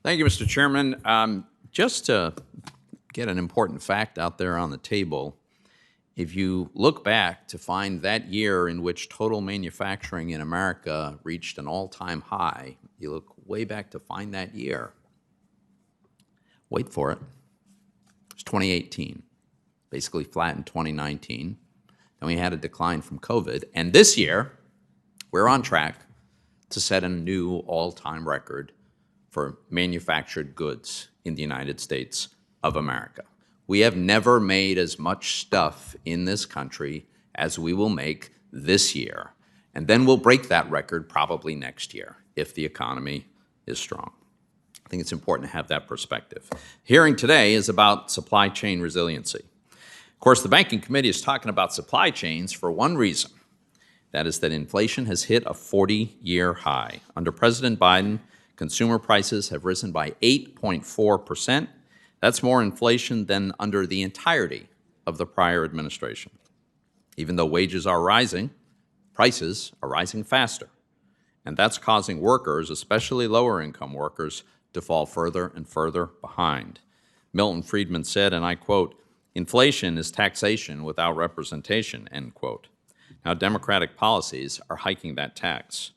Thank you, Mr. Chairman. Just to get an important fact out there on the table, if you look back to find that year in which total manufacturing in America reached an all-time high, you look way back to find that year. Wait for it. It's 2018, basically flat in 2019. Then we had a decline from COVID. And this year, we're on track to set a new all-time record for manufactured goods in the United States of America. We have never made as much stuff in this country as we will make this year. And then we'll break that record probably next year if the economy is strong. I think it's important to have that perspective. Hearing today is about supply chain resiliency. Of course, the Banking Committee is talking about supply chains for one reason. That is that inflation has hit a 40-year high. Under President Biden, consumer prices have risen by 8.4%. That's more inflation than under the entirety of the prior administration. Even though wages are rising, prices are rising faster. And that's causing workers, especially lower-income workers, to fall further and further behind. Milton Friedman said, and I quote, "Inflation is taxation without representation," end quote. Now, Democratic policies are hiking that tax.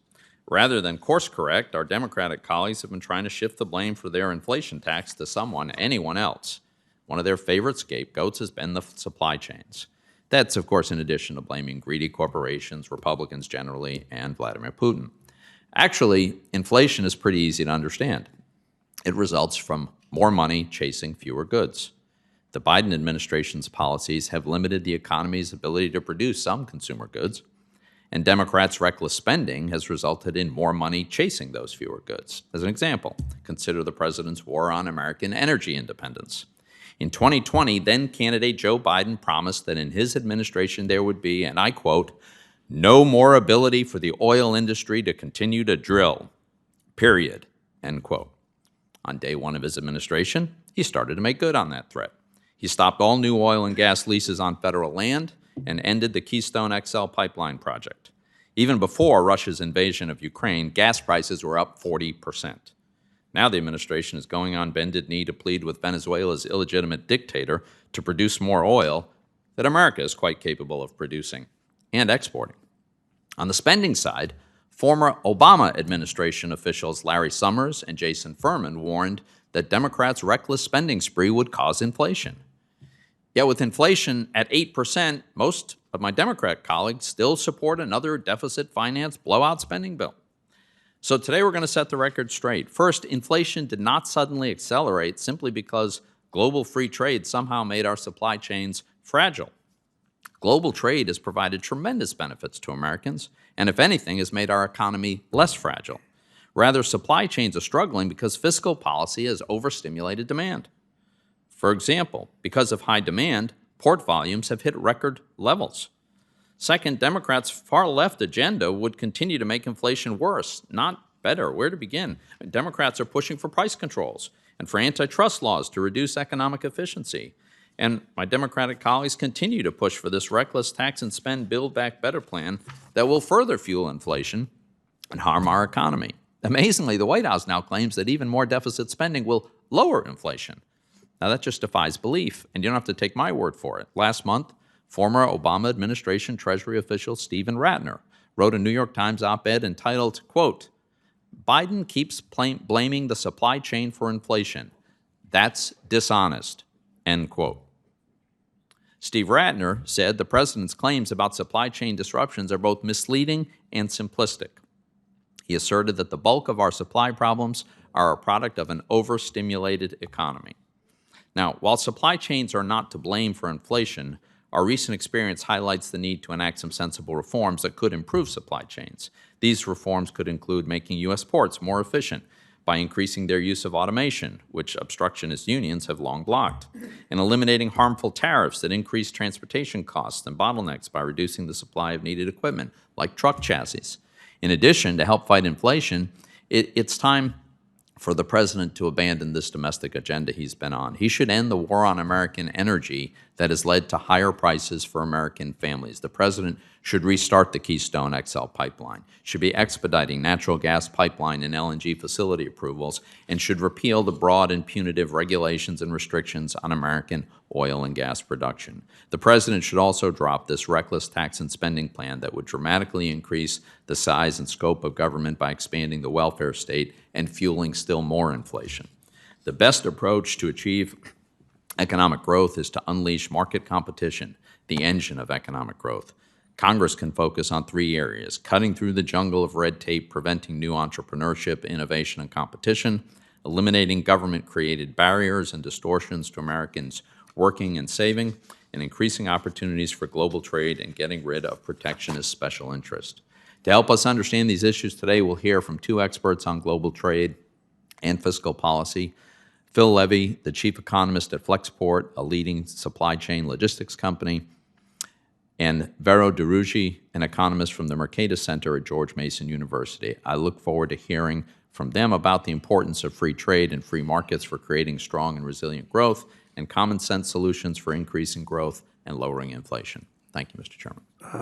Rather than course correct, our Democratic colleagues have been trying to shift the blame for their inflation tax to anyone else. One of their favorite scapegoats has been the supply chains. That's, of course, in addition to blaming greedy corporations, Republicans generally, and Vladimir Putin. Actually, inflation is pretty easy to understand. It results from more money chasing fewer goods. The Biden administration's policies have limited the economy's ability to produce some consumer goods, and Democrats' reckless spending has resulted in more money chasing those fewer goods. As an example, consider the president's war on American energy independence. In 2020, then-candidate Joe Biden promised that in his administration there would be, and I quote, "no more ability for the oil industry to continue to drill, period," end quote. On day one of his administration, he started to make good on that threat. He stopped all new oil and gas leases on federal land and ended the Keystone XL pipeline project. Even before Russia's invasion of Ukraine, gas prices were up 40%. Now the administration is going on bended knee to plead with Venezuela's illegitimate dictator to produce more oil that America is quite capable of producing and exporting. On the spending side, former Obama administration officials Larry Summers and Jason Furman warned that Democrats' reckless spending spree would cause inflation. Yet with inflation at 8%, most of my Democrat colleagues still support another deficit finance blowout spending bill. So today we're going to set the record straight. First, inflation did not suddenly accelerate simply because global free trade somehow made our supply chains fragile. Global trade has provided tremendous benefits to Americans, and if anything, has made our economy less fragile. Rather, supply chains are struggling because fiscal policy has overstimulated demand. For example, because of high demand, port volumes have hit record levels. Second, Democrats' far-left agenda would continue to make inflation worse, not better. Where to begin? Democrats are pushing for price controls and for antitrust laws to reduce economic efficiency. And my Democratic colleagues continue to push for this reckless tax and spend Build Back Better plan that will further fuel inflation and harm our economy. Amazingly, the White House now claims that even more deficit spending will lower inflation. Now, that just defies belief, and you don't have to take my word for it. Last month, former Obama administration Treasury official Stephen Ratner wrote a New York Times op-ed entitled, quote, "Biden keeps blaming the supply chain for inflation. That's dishonest," end quote. Steve Ratner said the president's claims about supply chain disruptions are both misleading and simplistic. He asserted that the bulk of our supply problems are a product of an overstimulated economy. Now, while supply chains are not to blame for inflation, our recent experience highlights the need to enact some sensible reforms that could improve supply chains. These reforms could include making U.S. ports more efficient by increasing their use of automation, which obstructionist unions have long blocked, and eliminating harmful tariffs that increase transportation costs and bottlenecks by reducing the supply of needed equipment, like truck chassis. In addition, to help fight inflation, it's time for the president to abandon this domestic agenda he's been on. He should end the war on American energy that has led to higher prices for American families. The president should restart the Keystone XL pipeline, should be expediting natural gas pipeline and LNG facility approvals, and should repeal the broad and punitive regulations and restrictions on American oil and gas production. The president should also drop this reckless tax and spending plan that would dramatically increase the size and scope of government by expanding the welfare state and fueling still more inflation. The best approach to achieve economic growth is to unleash market competition, the engine of economic growth. Congress can focus on 3 areas: cutting through the jungle of red tape, preventing new entrepreneurship, innovation, and competition; eliminating government-created barriers and distortions to Americans working and saving; and increasing opportunities for global trade and getting rid of protectionist special interest. To help us understand these issues today, we'll hear from 2 experts on global trade and fiscal policy. Phil Levy, the chief economist at Flexport, a leading supply chain logistics company, and Vero DeRugi, an economist from the Mercatus Center at George Mason University. I look forward to hearing from them about the importance of free trade and free markets for creating strong and resilient growth and common sense solutions for increasing growth and lowering inflation. Thank you, Mr. Chairman.